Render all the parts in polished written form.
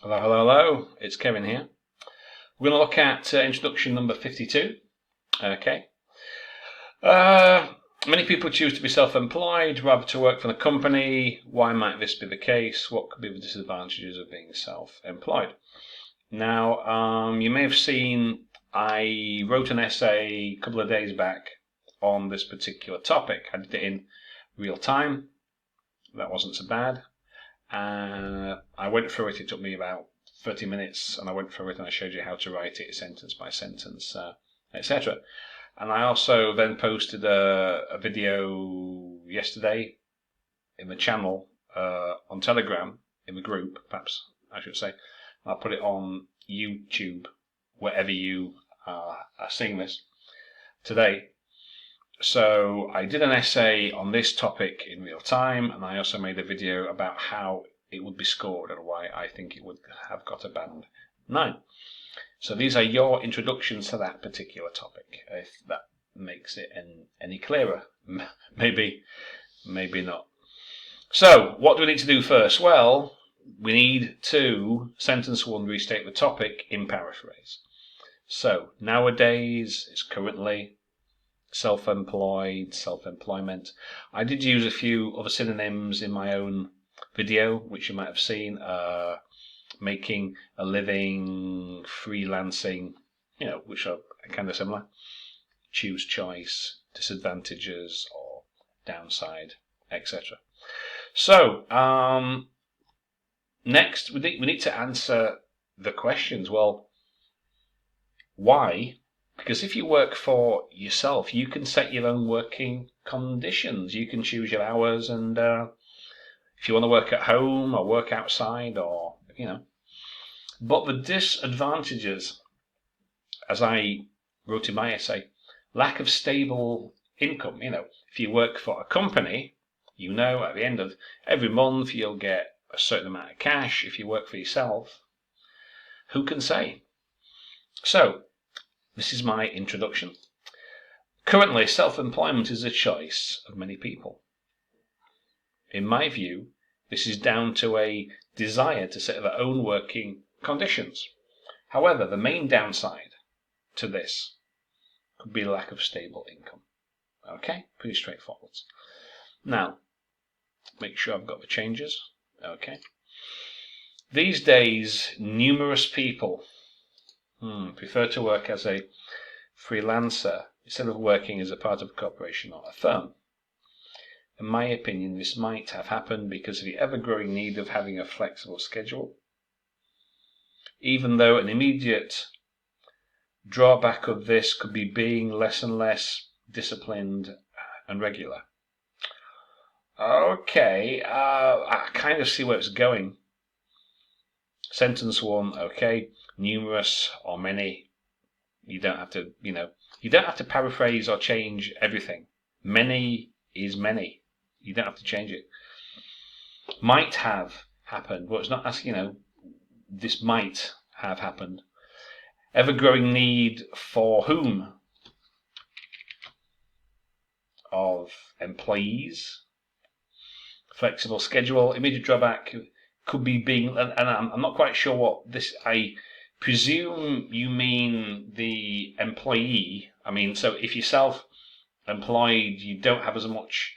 Hello, hello, hello. It's Kevin here. We're going to look at introduction number 52. Okay. Many people choose to be self-employed rather to work for the company. Why might this be the case? What could be the disadvantages of being self-employed? Now, you may have seen I wrote an essay a couple of days back on this particular topic. I did it in real time. That wasn't so bad. I went through it. It took me about 30 minutes, and I went through it and I showed you how to write it sentence by sentence, etc. And I also then posted a video yesterday in the channel on Telegram, in the group, perhaps I should say. I'll put it on YouTube, wherever you are seeing this today. So I did an essay on this topic in real time, and I also made a video about how it would be scored and why I think it would have got a band 9. So these are your introductions to that particular topic, if that makes it any clearer. Maybe not. So what do we need to do first? Well, we need to, sentence 1, restate the topic in paraphrase. So nowadays, it's currently, self-employed, self-employment. I did use a few other synonyms in my own video, which you might have seen, making a living, freelancing, which are kind of similar. Choose, choice, disadvantages, or downside, etc. So, next we need to answer the questions. Well, why? Because if you work for yourself, you can set your own working conditions. You can choose your hours, and if you want to work at home or work outside, or But the disadvantages, as I wrote in my essay, lack of stable income. If you work for a company, at the end of every month you'll get a certain amount of cash. If you work for yourself, who can say? So, this is my introduction. Currently, self-employment is a choice of many people. In my view, this is down to a desire to set their own working conditions. However, the main downside to this could be lack of stable income. Okay, pretty straightforward. Now, make sure I've got the changes. Okay. These days, numerous people prefer to work as a freelancer instead of working as a part of a corporation or a firm. In my opinion, this might have happened because of the ever-growing need of having a flexible schedule, even though an immediate drawback of this could be being less and less disciplined and regular. Okay, I kind of see where it's going. Sentence 1, okay, numerous or many. You don't have to, you don't have to paraphrase or change everything. Many is many. You don't have to change it. Might have happened, but it's not asking, this might have happened. Ever-growing need for whom? Of employees. Flexible schedule. Immediate drawback could be being, and I'm not quite sure what this, I presume you mean the employee. So if you're self-employed, you don't have as much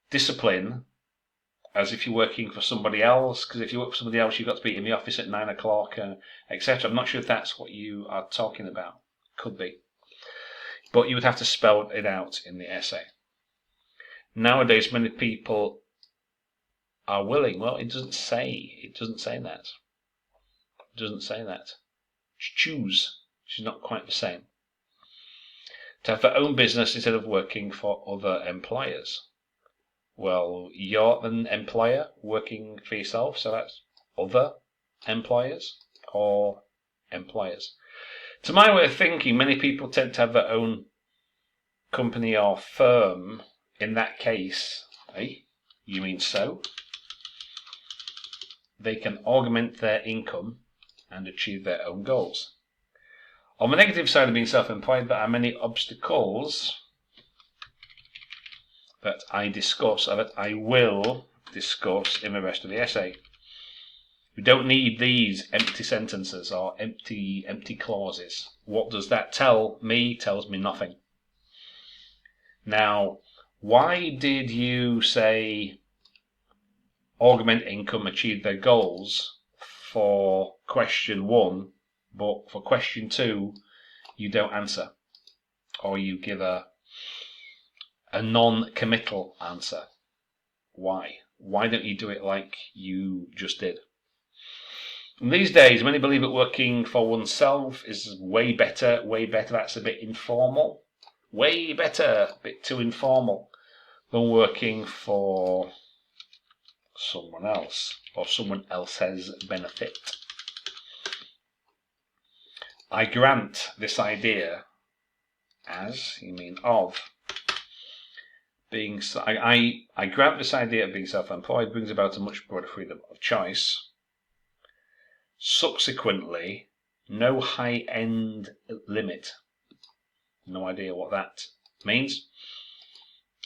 discipline as if you're working for somebody else, because if you work for somebody else, you've got to be in the office at 9 o'clock, etc. I'm not sure if that's what you are talking about. Could be. But you would have to spell it out in the essay. Nowadays, many people are willing. Well, it doesn't say that. It doesn't say that. Choose, which is not quite the same. To have their own business instead of working for other employers. Well, you're an employer working for yourself, so that's other employers or employers. To my way of thinking, many people tend to have their own company or firm. In that case, you mean so? They can augment their income and achieve their own goals. On the negative side of being self-employed, there are many obstacles that I discuss, or that I will discuss in the rest of the essay. We don't need these empty sentences or empty clauses. What does that tell me? Tells me nothing. Now, why did you say augment income, achieve their goals for question 1, but for question 2 you don't answer, or you give a non-committal answer? Why? Why don't you do it like you just did? And these days, many believe that working for oneself is way better. That's a bit informal. Way better, a bit too informal than working for someone else or someone else's benefit. I grant this idea as, you mean of, being, I grant this idea of being self-employed brings about a much broader freedom of choice. Subsequently, no high-end limit. No idea what that means.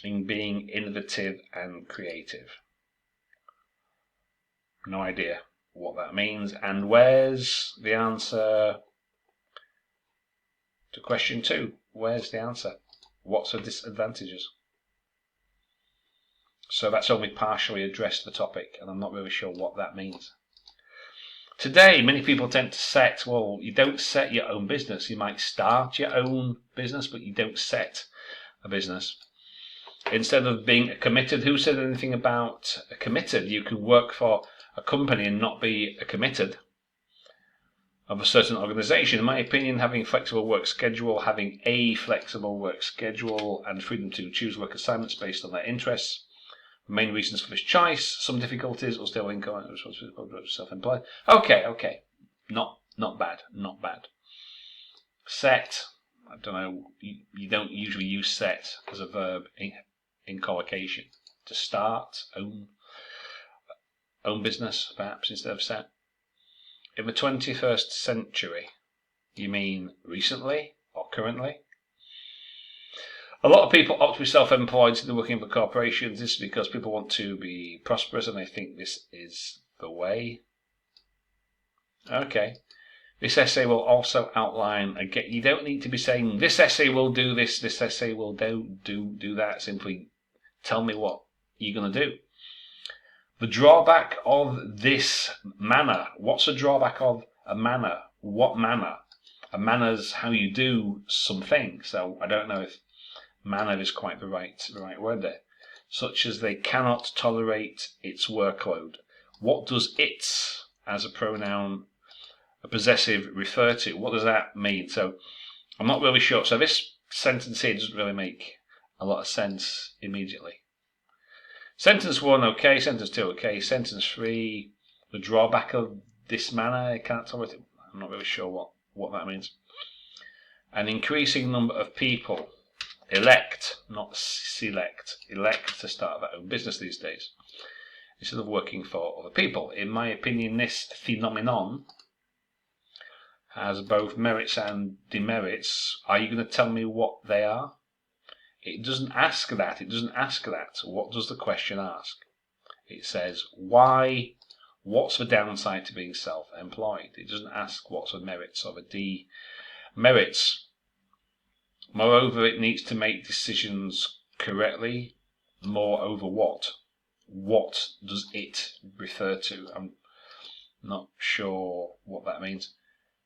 In being innovative and creative. No idea what that means. And where's the answer to question 2? Where's the answer? What's the disadvantages? So that's only partially addressed the topic, and I'm not really sure what that means. Today, many people tend to set, well, you don't set your own business. You might start your own business, but you don't set a business. Instead of being committed, who said anything about a committed? You could work for a company and not be a committed of a certain organization. In my opinion, having a flexible work schedule and freedom to choose work assignments based on their interests. Main reasons for this choice: some difficulties, or still income and responsibility, self-employed. Okay. Not bad. Set, I don't know, you don't usually use set as a verb in collocation. To start, own business, perhaps, instead of set. In the 21st century, you mean recently or currently? A lot of people opt to be self-employed instead of working for corporations. This is because people want to be prosperous and they think this is the way. Okay. This essay will also outline, again, you don't need to be saying, this essay will do this essay will do that. Simply tell me what you're going to do. The drawback of this manner. What's the drawback of a manner? What manner? A manner's how you do something. So I don't know if manner is quite the right word there. Such as they cannot tolerate its workload. What does its, as a pronoun, a possessive, refer to? What does that mean? So I'm not really sure. So this sentence here doesn't really make a lot of sense immediately. Sentence 1, okay. Sentence 2, okay. Sentence 3, the drawback of this manner, I can't tolerate it. I'm not really sure what that means. An increasing number of people elect, not select, elect to start their own business these days instead of working for other people. In my opinion, this phenomenon has both merits and demerits. Are you going to tell me what they are? It doesn't ask that. What does the question ask? It says, why? What's the downside to being self-employed? It doesn't ask what's the merits or the demerits. Moreover, it needs to make decisions correctly. Moreover, what? What does it refer to? I'm not sure what that means.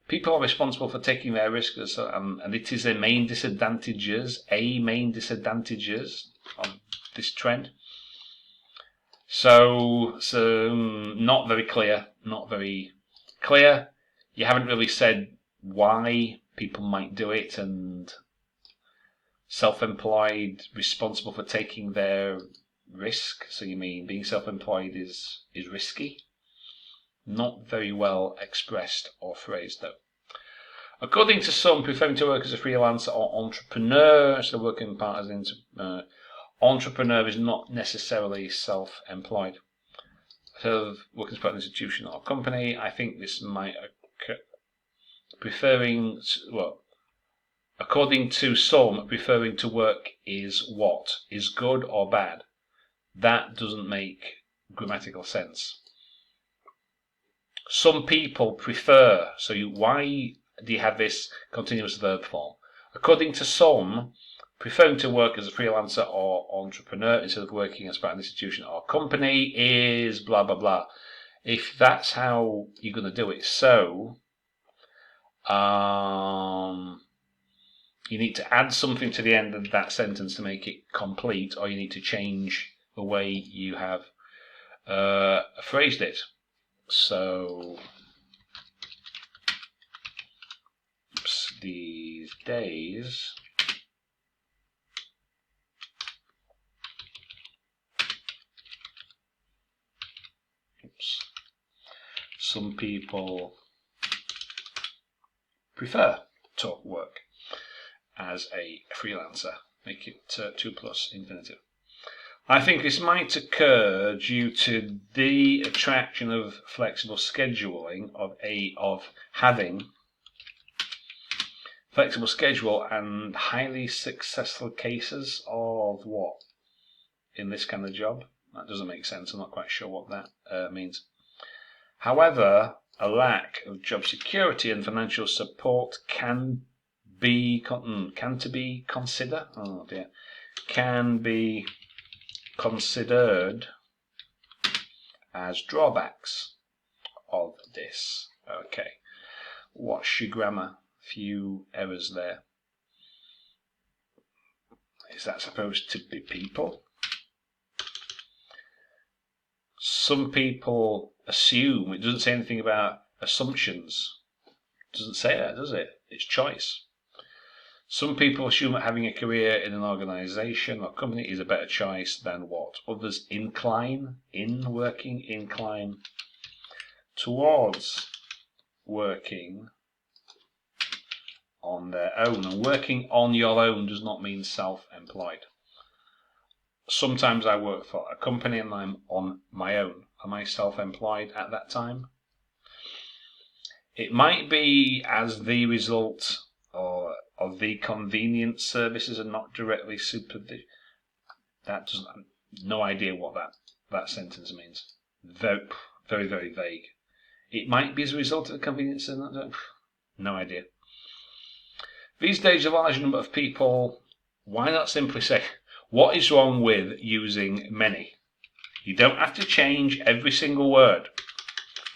People are responsible for taking their risks, and it is a main disadvantages of this trend. So not very clear. You haven't really said why people might do it, and self-employed, responsible for taking their risk. So you mean being self-employed is risky? Not very well expressed or phrased, though. According to some, preferring to work as a freelancer or entrepreneur, so working part as an entrepreneur is not necessarily self-employed. Instead of working as part of an institution or company, I think this might occur. According to some, preferring to work is what? Is good or bad? That doesn't make grammatical sense. Some people prefer. So why do you have this continuous verb form? According to some, preferring to work as a freelancer or entrepreneur instead of working as part of an institution or company is blah, blah, blah. If that's how you're going to do it, so you need to add something to the end of that sentence to make it complete, or you need to change the way you have phrased it. So, these days, some people prefer to work as a freelancer. Make it 2 plus infinitive. I think this might occur due to the attraction of flexible scheduling of having flexible schedule and highly successful cases of what in this kind of job. That doesn't make sense. I'm not quite sure what that means. However, a lack of job security and financial support can be considered as drawbacks of this. Okay, what's your grammar? Few errors there. Is that supposed to be people? Some people assume. It doesn't say anything about assumptions. It doesn't say that, does it? It's choice. Some people assume that having a career in an organisation or company is a better choice than what? Others incline towards working on their own. And working on your own does not mean self-employed. Sometimes I work for a company and I'm on my own. Am I self-employed at that time? It might be as the result of the convenience services and not directly supervision. That doesn't. No idea what that sentence means. Very, very, very vague. It might be as a result of the convenience and no idea. These days, a large number of people. Why not simply say, what is wrong with using many? You don't have to change every single word.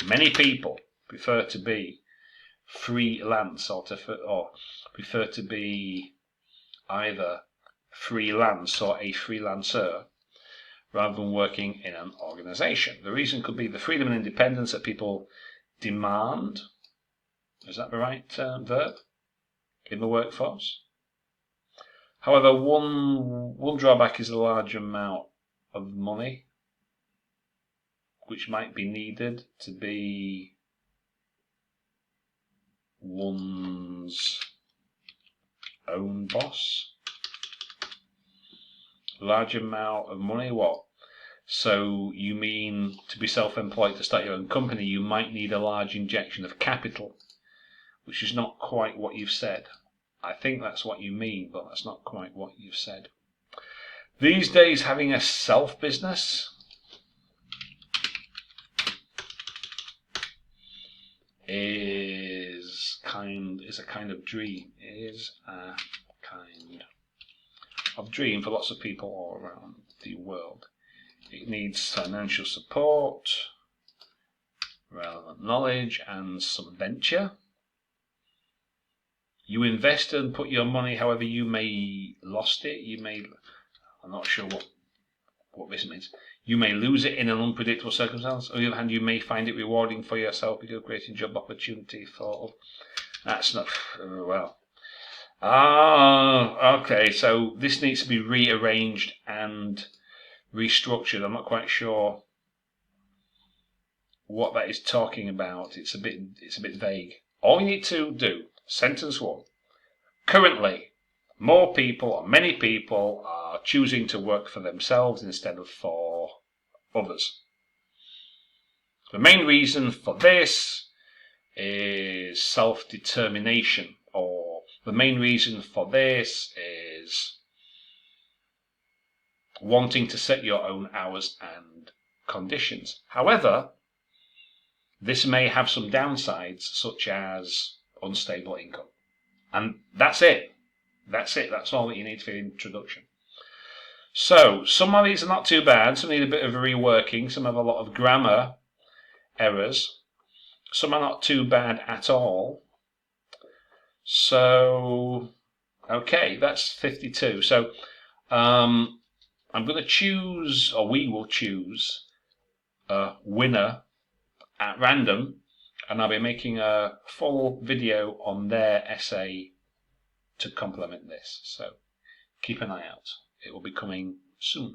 Many people prefer to be freelance or prefer to be either freelance or a freelancer rather than working in an organisation. The reason could be the freedom and independence that people demand. Is that the right verb? In the workforce. However, one drawback is a large amount of money which might be needed to be one's own boss. Large amount of money, what? So you mean to be self-employed, to start your own company, you might need a large injection of capital, which is not quite what you've said. I think that's what you mean, but that's not quite what you've said. These days, having a self-business is a kind of dream. Is a kind of dream for lots of people all around the world. It needs financial support, relevant knowledge, and some venture. You invest and put your money, however you may lost it. I'm not sure what this means. You may lose it in an unpredictable circumstance. On the other hand, you may find it rewarding for yourself because you're creating job opportunity for. That's not well. Okay. So this needs to be rearranged and restructured. I'm not quite sure what that is talking about. It's a bit vague. All you need to do, sentence 1. Currently, many people are choosing to work for themselves instead of for others. The main reason for this is self-determination, or the main reason for this is wanting to set your own hours and conditions. However, this may have some downsides, such as unstable income. And that's it. That's it. That's all that you need for the introduction. So, some of these are not too bad. Some need a bit of reworking. Some have a lot of grammar errors. Some are not too bad at all. So, okay, that's 52. So, I'm going to choose, or we will choose, a winner at random, and I'll be making a full video on their essay to complement this. So, keep an eye out. It will be coming soon.